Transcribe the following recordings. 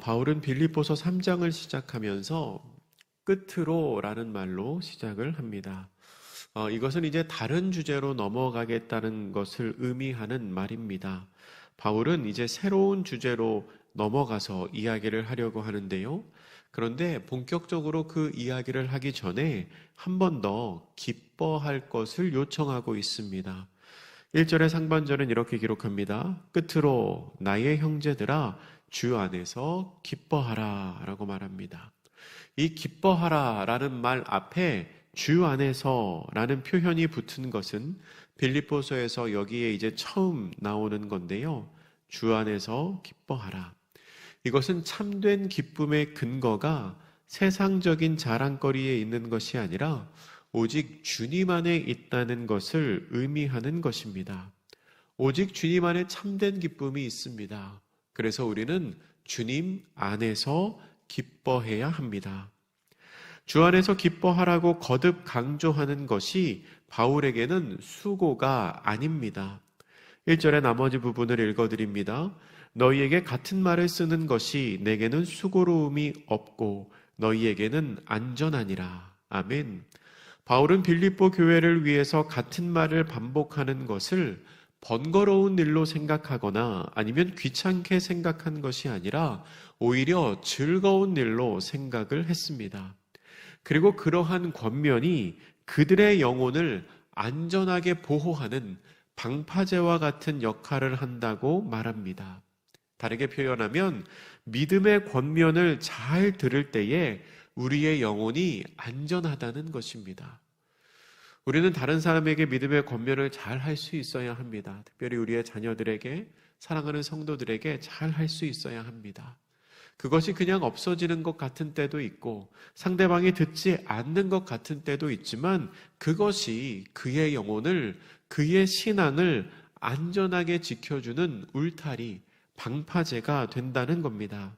바울은 빌립보서 3장을 시작하면서 끝으로라는 말로 시작을 합니다. 이것은 이제 다른 주제로 넘어가겠다는 것을 의미하는 말입니다. 바울은 이제 새로운 주제로 넘어가서 이야기를 하려고 하는데요. 그런데 본격적으로 그 이야기를 하기 전에 한 번 더 기뻐할 것을 요청하고 있습니다. 1절의 상반절은 이렇게 기록합니다. 끝으로 나의 형제들아 주 안에서 기뻐하라 라고 말합니다. 이 기뻐하라 라는 말 앞에 주 안에서 라는 표현이 붙은 것은 빌립보서에서 여기에 이제 처음 나오는 건데요. 주 안에서 기뻐하라. 이것은 참된 기쁨의 근거가 세상적인 자랑거리에 있는 것이 아니라 오직 주님 안에 있다는 것을 의미하는 것입니다. 오직 주님 안에 참된 기쁨이 있습니다. 그래서 우리는 주님 안에서 기뻐해야 합니다. 주 안에서 기뻐하라고 거듭 강조하는 것이 바울에게는 수고가 아닙니다. 1절의 나머지 부분을 읽어드립니다. 너희에게 같은 말을 쓰는 것이 내게는 수고로움이 없고 너희에게는 안전하니라. 아멘. 바울은 빌립보 교회를 위해서 같은 말을 반복하는 것을 번거로운 일로 생각하거나 아니면 귀찮게 생각한 것이 아니라 오히려 즐거운 일로 생각을 했습니다. 그리고 그러한 권면이 그들의 영혼을 안전하게 보호하는 방파제와 같은 역할을 한다고 말합니다. 다르게 표현하면 믿음의 권면을 잘 들을 때에 우리의 영혼이 안전하다는 것입니다. 우리는 다른 사람에게 믿음의 권면을 잘 할 수 있어야 합니다. 특별히 우리의 자녀들에게, 사랑하는 성도들에게 잘 할 수 있어야 합니다. 그것이 그냥 없어지는 것 같은 때도 있고 상대방이 듣지 않는 것 같은 때도 있지만 그것이 그의 영혼을, 그의 신앙을 안전하게 지켜주는 울타리, 방파제가 된다는 겁니다.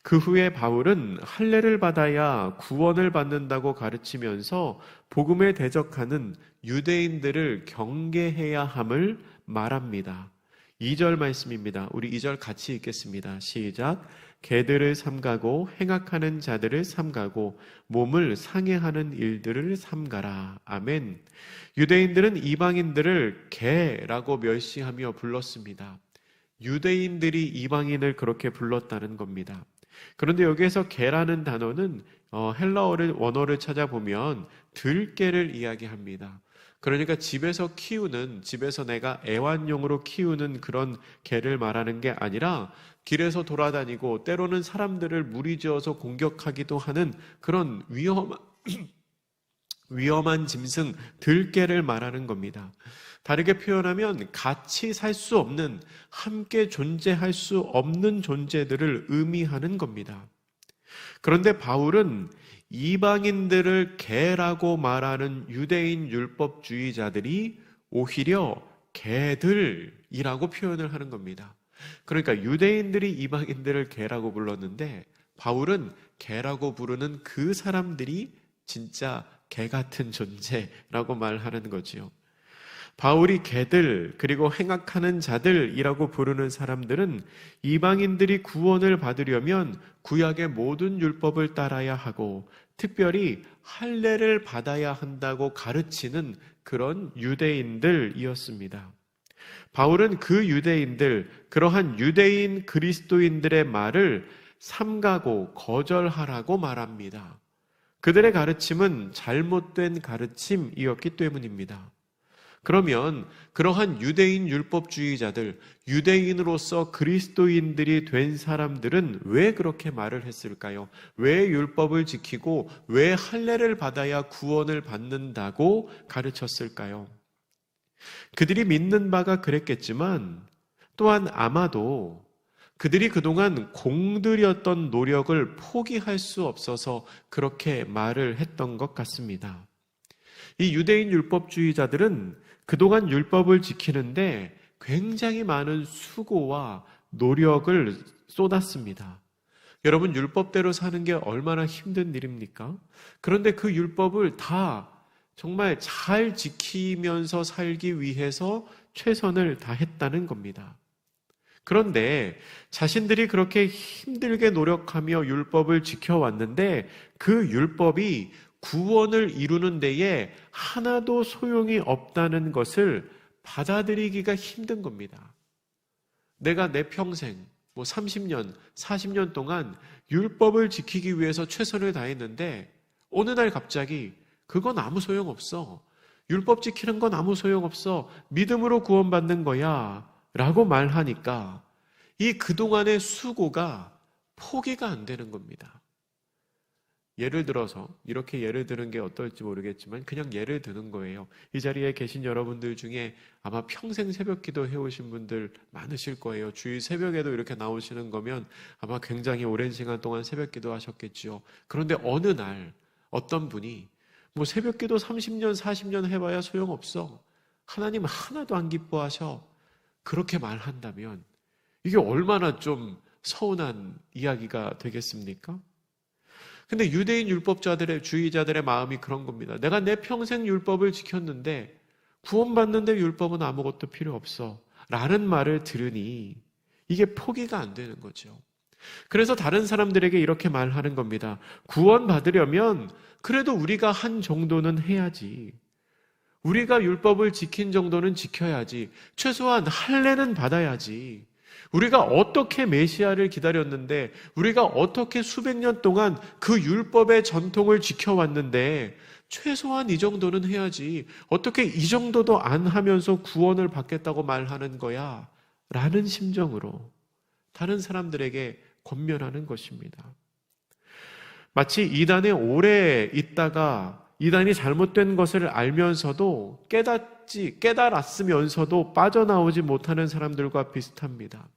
그 후에 바울은 할례를 받아야 구원을 받는다고 가르치면서 복음에 대적하는 유대인들을 경계해야 함을 말합니다. 2절 말씀입니다. 우리 2절 같이 읽겠습니다. 시작. 개들을 삼가고 행악하는 자들을 삼가고 몸을 상해하는 일들을 삼가라. 아멘. 유대인들은 이방인들을 개라고 멸시하며 불렀습니다. 유대인들이 이방인을 그렇게 불렀다는 겁니다. 그런데 여기에서 개라는 단어는 헬라어 원어를 찾아보면 들개를 이야기합니다. 그러니까 집에서 내가 애완용으로 키우는 그런 개를 말하는 게 아니라 길에서 돌아다니고 때로는 사람들을 무리지어서 공격하기도 하는 그런 위험한 짐승 들개를 말하는 겁니다. 다르게 표현하면 같이 살 수 없는, 함께 존재할 수 없는 존재들을 의미하는 겁니다. 그런데 바울은 이방인들을 개라고 말하는 유대인 율법주의자들이 오히려 개들이라고 표현을 하는 겁니다. 그러니까 유대인들이 이방인들을 개라고 불렀는데 바울은 개라고 부르는 그 사람들이 진짜 개 같은 존재라고 말하는 거지요. 바울이 개들 그리고 행악하는 자들이라고 부르는 사람들은 이방인들이 구원을 받으려면 구약의 모든 율법을 따라야 하고 특별히 할례를 받아야 한다고 가르치는 그런 유대인들이었습니다. 바울은 그 유대인들, 그러한 유대인 그리스도인들의 말을 삼가고 거절하라고 말합니다. 그들의 가르침은 잘못된 가르침이었기 때문입니다. 그러면 그러한 유대인 율법주의자들, 유대인으로서 그리스도인들이 된 사람들은 왜 그렇게 말을 했을까요? 왜 율법을 지키고 왜 할례를 받아야 구원을 받는다고 가르쳤을까요? 그들이 믿는 바가 그랬겠지만 또한 아마도 그들이 그동안 공들였던 노력을 포기할 수 없어서 그렇게 말을 했던 것 같습니다. 이 유대인 율법주의자들은 그동안 율법을 지키는데 굉장히 많은 수고와 노력을 쏟았습니다. 여러분, 율법대로 사는 게 얼마나 힘든 일입니까? 그런데 그 율법을 다 정말 잘 지키면서 살기 위해서 최선을 다했다는 겁니다. 그런데 자신들이 그렇게 힘들게 노력하며 율법을 지켜왔는데 그 율법이 구원을 이루는 데에 하나도 소용이 없다는 것을 받아들이기가 힘든 겁니다. 내가 내 평생 30년, 40년 동안 율법을 지키기 위해서 최선을 다했는데 어느 날 갑자기 그건 아무 소용없어. 율법 지키는 건 아무 소용없어. 믿음으로 구원받는 거야. 라고 말하니까 이 그동안의 수고가 포기가 안 되는 겁니다. 예를 들어서 이렇게 예를 드는 게 어떨지 모르겠지만 그냥 예를 드는 거예요. 이 자리에 계신 여러분들 중에 아마 평생 새벽기도 해오신 분들 많으실 거예요. 주일 새벽에도 이렇게 나오시는 거면 아마 굉장히 오랜 시간 동안 새벽기도 하셨겠죠. 그런데 어느 날 어떤 분이 새벽기도 30년 40년 해봐야 소용없어. 하나님 하나도 안 기뻐하셔. 그렇게 말한다면 이게 얼마나 좀 서운한 이야기가 되겠습니까? 근데 유대인 율법자들의 주의자들의 마음이 그런 겁니다. 내가 내 평생 율법을 지켰는데 구원받는데 율법은 아무것도 필요 없어 라는 말을 들으니 이게 포기가 안 되는 거죠. 그래서 다른 사람들에게 이렇게 말하는 겁니다. 구원받으려면 그래도 우리가 한 정도는 해야지. 우리가 율법을 지킨 정도는 지켜야지. 최소한 할례는 받아야지. 우리가 어떻게 메시아를 기다렸는데, 우리가 어떻게 수백 년 동안 그 율법의 전통을 지켜왔는데 최소한 이 정도는 해야지. 어떻게 이 정도도 안 하면서 구원을 받겠다고 말하는 거야? 라는 심정으로 다른 사람들에게 권면하는 것입니다. 마치 이단에 오래 있다가 이단이 잘못된 것을 알면서도 깨달았으면서도 빠져나오지 못하는 사람들과 비슷합니다.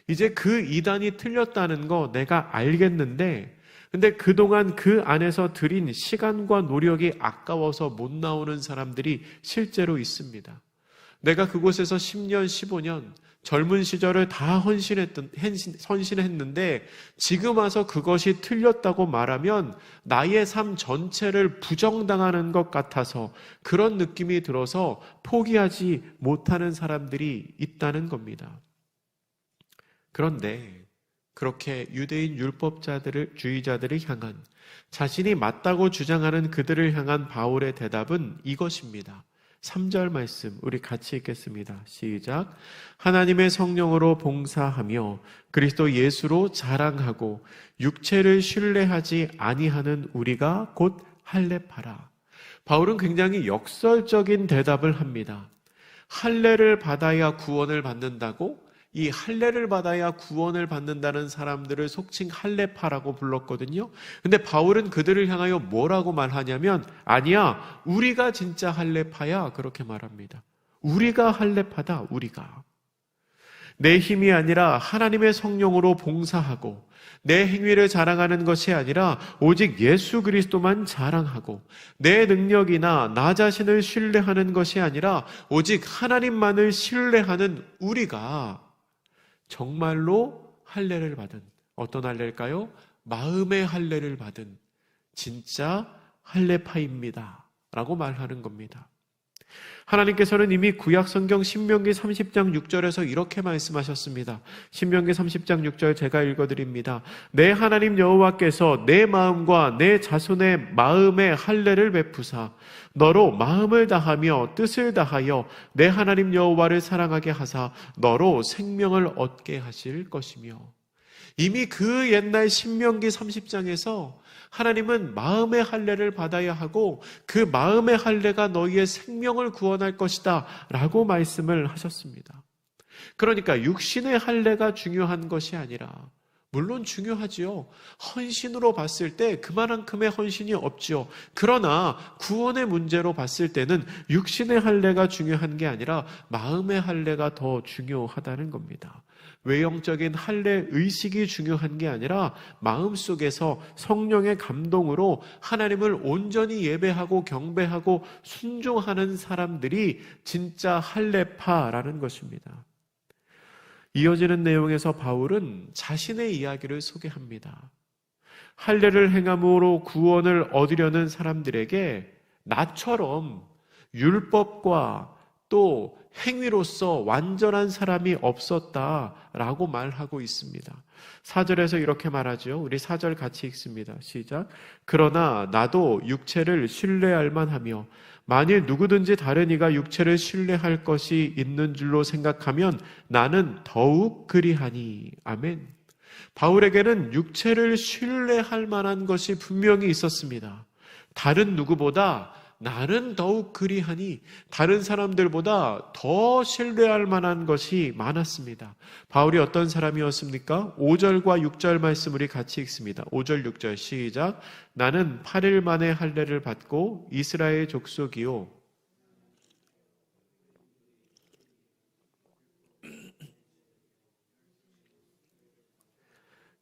이제 그 이단이 틀렸다는 거 내가 알겠는데 근데 그동안 그 안에서 들인 시간과 노력이 아까워서 못 나오는 사람들이 실제로 있습니다. 내가 그곳에서 10년, 15년 젊은 시절을 다 헌신했는데 지금 와서 그것이 틀렸다고 말하면 나의 삶 전체를 부정당하는 것 같아서 그런 느낌이 들어서 포기하지 못하는 사람들이 있다는 겁니다. 그런데 그렇게 유대인 주의자들을 향한 자신이 맞다고 주장하는 그들을 향한 바울의 대답은 이것입니다. 3절 말씀 우리 같이 읽겠습니다. 시작. 하나님의 성령으로 봉사하며 그리스도 예수로 자랑하고 육체를 신뢰하지 아니하는 우리가 곧 할례파라. 바울은 굉장히 역설적인 대답을 합니다. 할례를 받아야 구원을 받는다고? 이 할례를 받아야 구원을 받는다는 사람들을 속칭 할례파라고 불렀거든요. 근데 바울은 그들을 향하여 뭐라고 말하냐면 아니야, 우리가 진짜 할례파야 그렇게 말합니다. 우리가 할례파다. 우리가 내 힘이 아니라 하나님의 성령으로 봉사하고 내 행위를 자랑하는 것이 아니라 오직 예수 그리스도만 자랑하고 내 능력이나 나 자신을 신뢰하는 것이 아니라 오직 하나님만을 신뢰하는 우리가 정말로 할례를 받은 어떤 할례일까요? 마음의 할례를 받은 진짜 할례파입니다 라고 말하는 겁니다. 하나님께서는 이미 구약 성경 신명기 30장 6절에서 이렇게 말씀하셨습니다. 신명기 30장 6절 제가 읽어드립니다. 내 하나님 여호와께서 내 마음과 내 자손의 마음의 할례를 베푸사 너로 마음을 다하며 뜻을 다하여 내 하나님 여호와를 사랑하게 하사 너로 생명을 얻게 하실 것이며. 이미 그 옛날 신명기 30장에서 하나님은 마음의 할례를 받아야 하고 그 마음의 할례가 너희의 생명을 구원할 것이다 라고 말씀을 하셨습니다. 그러니까 육신의 할례가 중요한 것이 아니라 물론 중요하지요. 헌신으로 봤을 때 그만큼의 헌신이 없지요. 그러나 구원의 문제로 봤을 때는 육신의 할례가 중요한 게 아니라 마음의 할례가 더 중요하다는 겁니다. 외형적인 할례 의식이 중요한 게 아니라 마음속에서 성령의 감동으로 하나님을 온전히 예배하고 경배하고 순종하는 사람들이 진짜 할례파라는 것입니다. 이어지는 내용에서 바울은 자신의 이야기를 소개합니다. 할례를 행함으로 구원을 얻으려는 사람들에게 나처럼 율법과 또 행위로서 완전한 사람이 없었다라고 말하고 있습니다. 4절에서 이렇게 말하죠. 우리 4절 같이 읽습니다. 시작. 그러나 나도 육체를 신뢰할 만하며 만일 누구든지 다른 이가 육체를 신뢰할 것이 있는 줄로 생각하면 나는 더욱 그리하니. 아멘. 바울에게는 육체를 신뢰할 만한 것이 분명히 있었습니다. 다른 누구보다 나는 더욱 그리하니, 다른 사람들보다 더 신뢰할 만한 것이 많았습니다. 바울이 어떤 사람이었습니까? 5절과 6절 말씀 우리 같이 읽습니다. 5절 6절 시작. 나는 8일 만에 할례를 받고 이스라엘 족속이요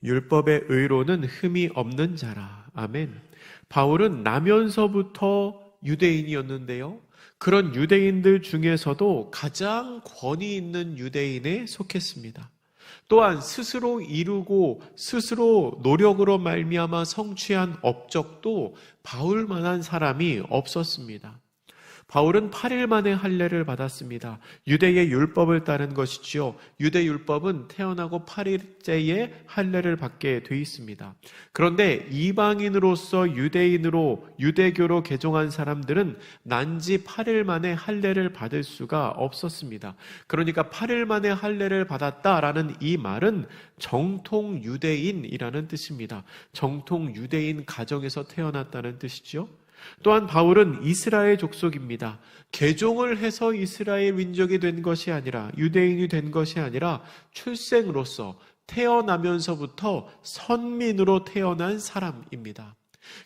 율법의 의로는 흠이 없는 자라. 아멘. 바울은 나면서부터 유대인이었는데요. 그런 유대인들 중에서도 가장 권위 있는 유대인에 속했습니다. 또한 스스로 이루고 스스로 노력으로 말미암아 성취한 업적도 바울만한 사람이 없었습니다. 바울은 8일 만에 할례를 받았습니다. 유대의 율법을 따른 것이지요. 유대 율법은 태어나고 8일째에 할례를 받게 돼 있습니다. 그런데 이방인으로서 유대인으로 유대교로 개종한 사람들은 난지 8일 만에 할례를 받을 수가 없었습니다. 그러니까 8일 만에 할례를 받았다라는 이 말은 정통 유대인이라는 뜻입니다. 정통 유대인 가정에서 태어났다는 뜻이죠. 또한 바울은 이스라엘 족속입니다. 개종을 해서 이스라엘 민족이 된 것이 아니라, 유대인이 된 것이 아니라 출생으로서 태어나면서부터 선민으로 태어난 사람입니다.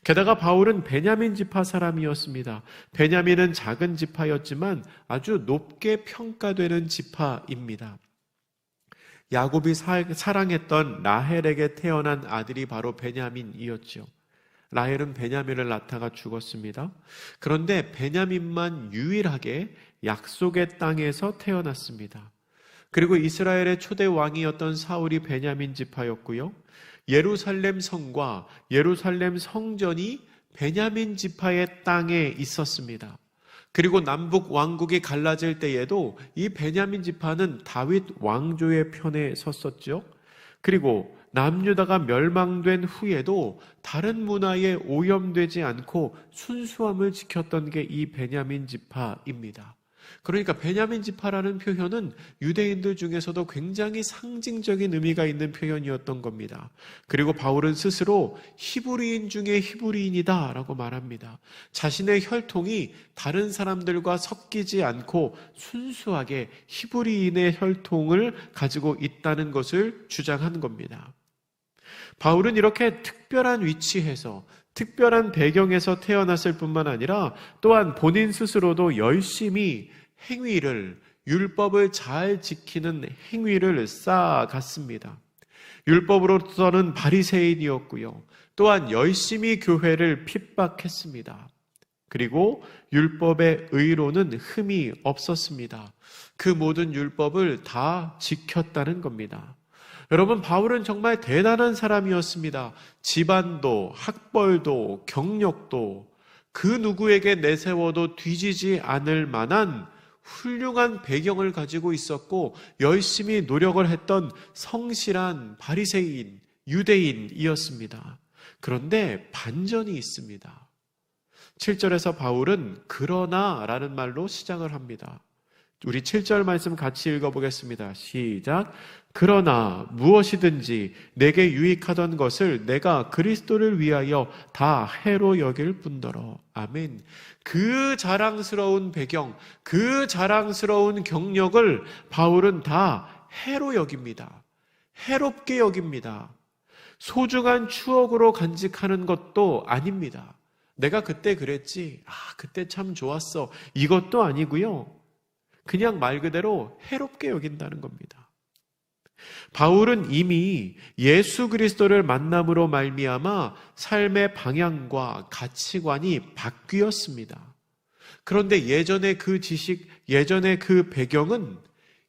게다가 바울은 베냐민 지파 사람이었습니다. 베냐민은 작은 지파였지만 아주 높게 평가되는 지파입니다. 야곱이 사랑했던 라헬에게 태어난 아들이 바로 베냐민이었죠. 라헬은 베냐민을 낳다가 죽었습니다. 그런데 베냐민만 유일하게 약속의 땅에서 태어났습니다. 그리고 이스라엘의 초대 왕이었던 사울이 베냐민 지파였고요. 예루살렘 성과 예루살렘 성전이 베냐민 지파의 땅에 있었습니다. 그리고 남북 왕국이 갈라질 때에도 이 베냐민 지파는 다윗 왕조의 편에 섰었죠. 그리고 남유다가 멸망된 후에도 다른 문화에 오염되지 않고 순수함을 지켰던 게 이 베냐민 지파입니다. 그러니까 베냐민 지파라는 표현은 유대인들 중에서도 굉장히 상징적인 의미가 있는 표현이었던 겁니다. 그리고 바울은 스스로 히브리인 중에 히브리인이다 라고 말합니다. 자신의 혈통이 다른 사람들과 섞이지 않고 순수하게 히브리인의 혈통을 가지고 있다는 것을 주장한 겁니다. 바울은 이렇게 특별한 위치에서 특별한 배경에서 태어났을 뿐만 아니라 또한 본인 스스로도 열심히 행위를, 율법을 잘 지키는 행위를 쌓아갔습니다. 율법으로서는 바리새인이었고요. 또한 열심히 교회를 핍박했습니다. 그리고 율법의 의로는 흠이 없었습니다. 그 모든 율법을 다 지켰다는 겁니다. 여러분, 바울은 정말 대단한 사람이었습니다. 집안도, 학벌도, 경력도 그 누구에게 내세워도 뒤지지 않을 만한 훌륭한 배경을 가지고 있었고 열심히 노력을 했던 성실한 바리새인, 유대인이었습니다. 그런데 반전이 있습니다. 7절에서 바울은 그러나 라는 말로 시작을 합니다. 우리 7절 말씀 같이 읽어보겠습니다. 시작. 그러나 무엇이든지 내게 유익하던 것을 내가 그리스도를 위하여 다 해로 여길 뿐더러. 아멘. 그 자랑스러운 배경, 그 자랑스러운 경력을 바울은 다 해로 여깁니다. 해롭게 여깁니다. 소중한 추억으로 간직하는 것도 아닙니다. 내가 그때 그랬지. 그때 참 좋았어. 이것도 아니고요. 그냥 말 그대로 해롭게 여긴다는 겁니다. 바울은 이미 예수 그리스도를 만남으로 말미암아 삶의 방향과 가치관이 바뀌었습니다. 그런데 예전의 그 지식, 예전의 그 배경은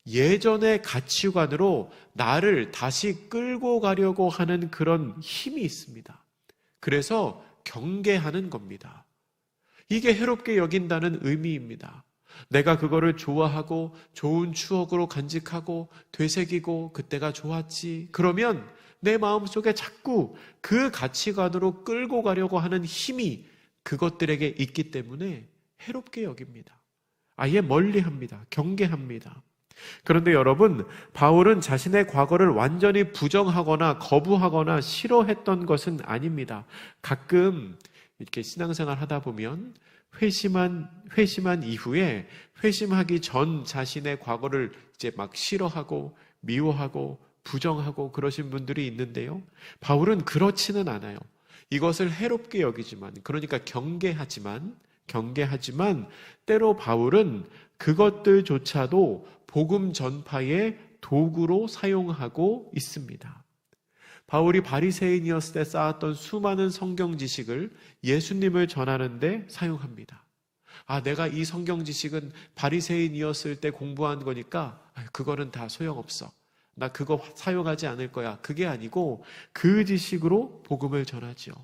예전의 가치관으로 나를 다시 끌고 가려고 하는 그런 힘이 있습니다. 그래서 경계하는 겁니다. 이게 해롭게 여긴다는 의미입니다. 내가 그거를 좋아하고 좋은 추억으로 간직하고 되새기고 그때가 좋았지. 그러면 내 마음속에 자꾸 그 가치관으로 끌고 가려고 하는 힘이 그것들에게 있기 때문에 해롭게 여깁니다. 아예 멀리합니다. 경계합니다. 그런데 여러분, 바울은 자신의 과거를 완전히 부정하거나 거부하거나 싫어했던 것은 아닙니다. 가끔 이렇게 신앙생활 하다 보면 회심한 이후에 회심하기 전 자신의 과거를 이제 막 싫어하고 미워하고 부정하고 그러신 분들이 있는데요. 바울은 그렇지는 않아요. 이것을 해롭게 여기지만, 그러니까 경계하지만 때로 바울은 그것들조차도 복음 전파의 도구로 사용하고 있습니다. 바울이 바리새인이었을 때 쌓았던 수많은 성경 지식을 예수님을 전하는데 사용합니다. 내가 이 성경 지식은 바리새인이었을 때 공부한 거니까 그거는 다 소용없어. 나 그거 사용하지 않을 거야. 그게 아니고 그 지식으로 복음을 전하지요.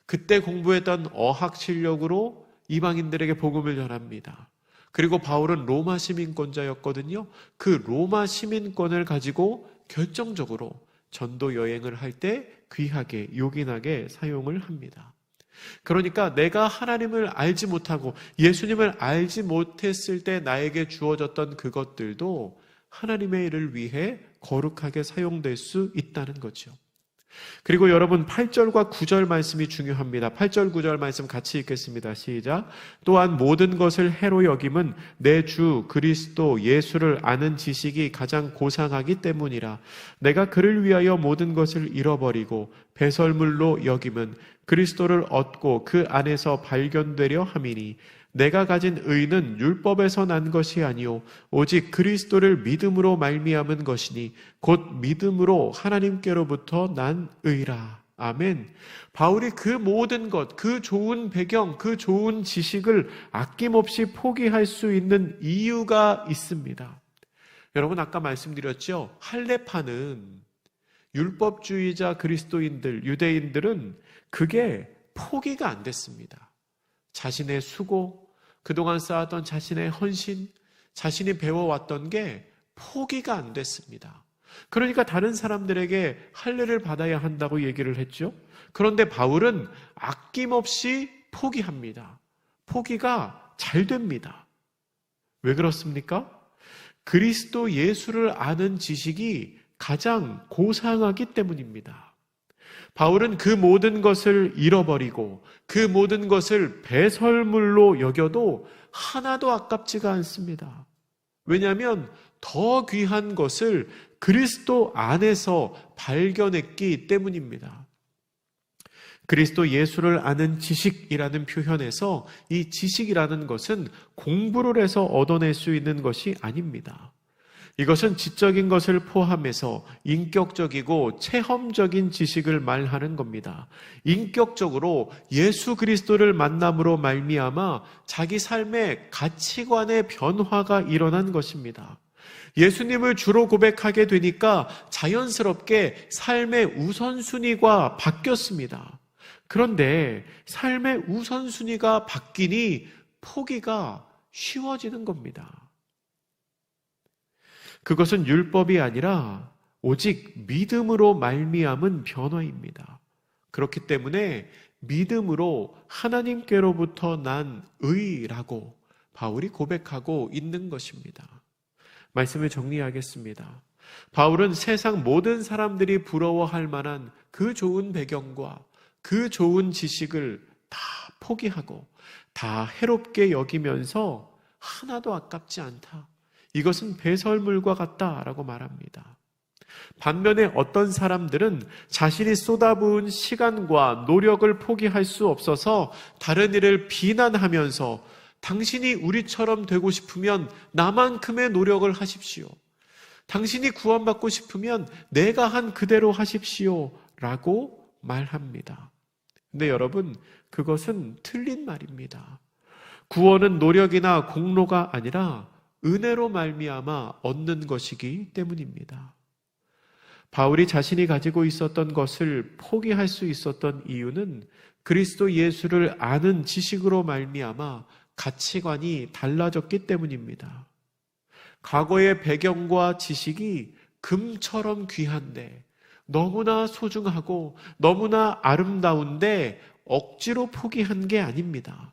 그때 공부했던 어학 실력으로 이방인들에게 복음을 전합니다. 그리고 바울은 로마 시민권자였거든요. 그 로마 시민권을 가지고 결정적으로 전도 여행을 할 때 귀하게 요긴하게 사용을 합니다. 그러니까 내가 하나님을 알지 못하고 예수님을 알지 못했을 때 나에게 주어졌던 그것들도 하나님의 일을 위해 거룩하게 사용될 수 있다는 거죠. 그리고 여러분 8절과 9절 말씀이 중요합니다. 8절 9절 말씀 같이 읽겠습니다. 시작. 또한 모든 것을 해로 여김은 내 주 그리스도 예수를 아는 지식이 가장 고상하기 때문이라. 내가 그를 위하여 모든 것을 잃어버리고 배설물로 여김은 그리스도를 얻고 그 안에서 발견되려 함이니 내가 가진 의는 율법에서 난 것이 아니요 오직 그리스도를 믿음으로 말미암은 것이니 곧 믿음으로 하나님께로부터 난 의라. 아멘. 바울이 그 모든 것, 그 좋은 배경, 그 좋은 지식을 아낌없이 포기할 수 있는 이유가 있습니다. 여러분 아까 말씀드렸죠. 할례파는 율법주의자 그리스도인들, 유대인들은 그게 포기가 안 됐습니다. 자신의 수고, 그동안 쌓았던 자신의 헌신, 자신이 배워왔던 게 포기가 안 됐습니다. 그러니까 다른 사람들에게 할례를 받아야 한다고 얘기를 했죠. 그런데 바울은 아낌없이 포기합니다. 포기가 잘 됩니다. 왜 그렇습니까? 그리스도 예수를 아는 지식이 가장 고상하기 때문입니다. 바울은 그 모든 것을 잃어버리고 그 모든 것을 배설물로 여겨도 하나도 아깝지가 않습니다. 왜냐하면 더 귀한 것을 그리스도 안에서 발견했기 때문입니다. 그리스도 예수를 아는 지식이라는 표현에서 이 지식이라는 것은 공부를 해서 얻어낼 수 있는 것이 아닙니다. 이것은 지적인 것을 포함해서 인격적이고 체험적인 지식을 말하는 겁니다. 인격적으로 예수 그리스도를 만남으로 말미암아 자기 삶의 가치관의 변화가 일어난 것입니다. 예수님을 주로 고백하게 되니까 자연스럽게 삶의 우선순위가 바뀌었습니다. 그런데 삶의 우선순위가 바뀌니 포기가 쉬워지는 겁니다. 그것은 율법이 아니라 오직 믿음으로 말미암은 변화입니다. 그렇기 때문에 믿음으로 하나님께로부터 난 의라고 바울이 고백하고 있는 것입니다. 말씀을 정리하겠습니다. 바울은 세상 모든 사람들이 부러워할 만한 그 좋은 배경과 그 좋은 지식을 다 포기하고 다 해롭게 여기면서 하나도 아깝지 않다. 이것은 배설물과 같다라고 말합니다. 반면에 어떤 사람들은 자신이 쏟아부은 시간과 노력을 포기할 수 없어서 다른 이를 비난하면서 당신이 우리처럼 되고 싶으면 나만큼의 노력을 하십시오. 당신이 구원받고 싶으면 내가 한 그대로 하십시오 라고 말합니다. 근데 여러분, 그것은 틀린 말입니다. 구원은 노력이나 공로가 아니라 은혜로 말미암아 얻는 것이기 때문입니다. 바울이 자신이 가지고 있었던 것을 포기할 수 있었던 이유는 그리스도 예수를 아는 지식으로 말미암아 가치관이 달라졌기 때문입니다. 과거의 배경과 지식이 금처럼 귀한데, 너무나 소중하고 너무나 아름다운데 억지로 포기한 게 아닙니다.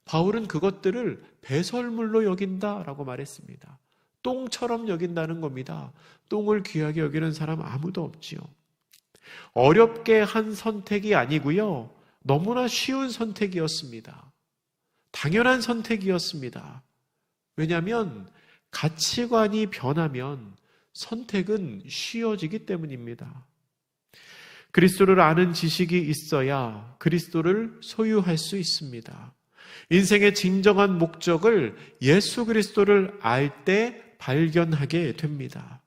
바울은 그것들을 배설물로 여긴다라고 말했습니다. 똥처럼 여긴다는 겁니다. 똥을 귀하게 여기는 사람 아무도 없지요. 어렵게 한 선택이 아니고요. 너무나 쉬운 선택이었습니다. 당연한 선택이었습니다. 왜냐하면 가치관이 변하면 선택은 쉬워지기 때문입니다. 그리스도를 아는 지식이 있어야 그리스도를 소유할 수 있습니다. 인생의 진정한 목적을 예수 그리스도를 알 때 발견하게 됩니다.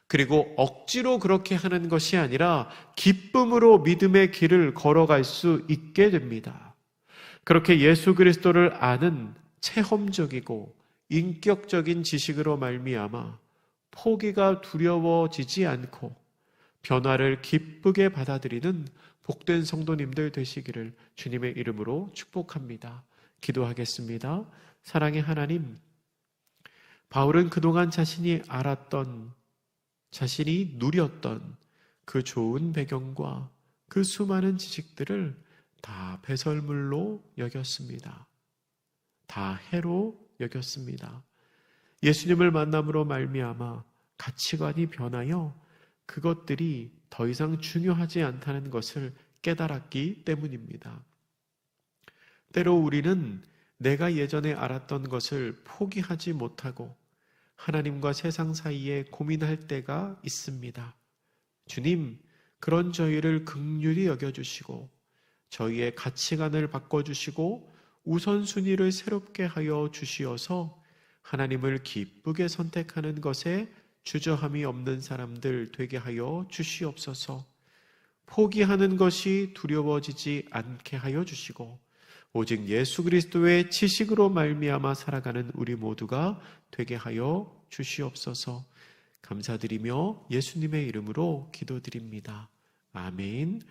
그리고 억지로 그렇게 하는 것이 아니라 기쁨으로 믿음의 길을 걸어갈 수 있게 됩니다. 그렇게 예수 그리스도를 아는 체험적이고 인격적인 지식으로 말미암아 포기가 두려워지지 않고 변화를 기쁘게 받아들이는 복된 성도님들 되시기를 주님의 이름으로 축복합니다. 기도하겠습니다. 사랑의 하나님, 바울은 그동안 자신이 알았던, 자신이 누렸던 그 좋은 배경과 그 수많은 지식들을 다 배설물로 여겼습니다. 다 해로 여겼습니다. 예수님을 만남으로 말미암아 가치관이 변하여 그것들이 더 이상 중요하지 않다는 것을 깨달았기 때문입니다. 때로 우리는 내가 예전에 알았던 것을 포기하지 못하고 하나님과 세상 사이에 고민할 때가 있습니다. 주님, 그런 저희를 긍휼히 여겨주시고 저희의 가치관을 바꿔주시고 우선순위를 새롭게 하여 주시어서 하나님을 기쁘게 선택하는 것에 주저함이 없는 사람들 되게 하여 주시옵소서. 포기하는 것이 두려워지지 않게 하여 주시고 오직 예수 그리스도의 지식으로 말미암아 살아가는 우리 모두가 되게 하여 주시옵소서. 감사드리며 예수님의 이름으로 기도드립니다. 아멘.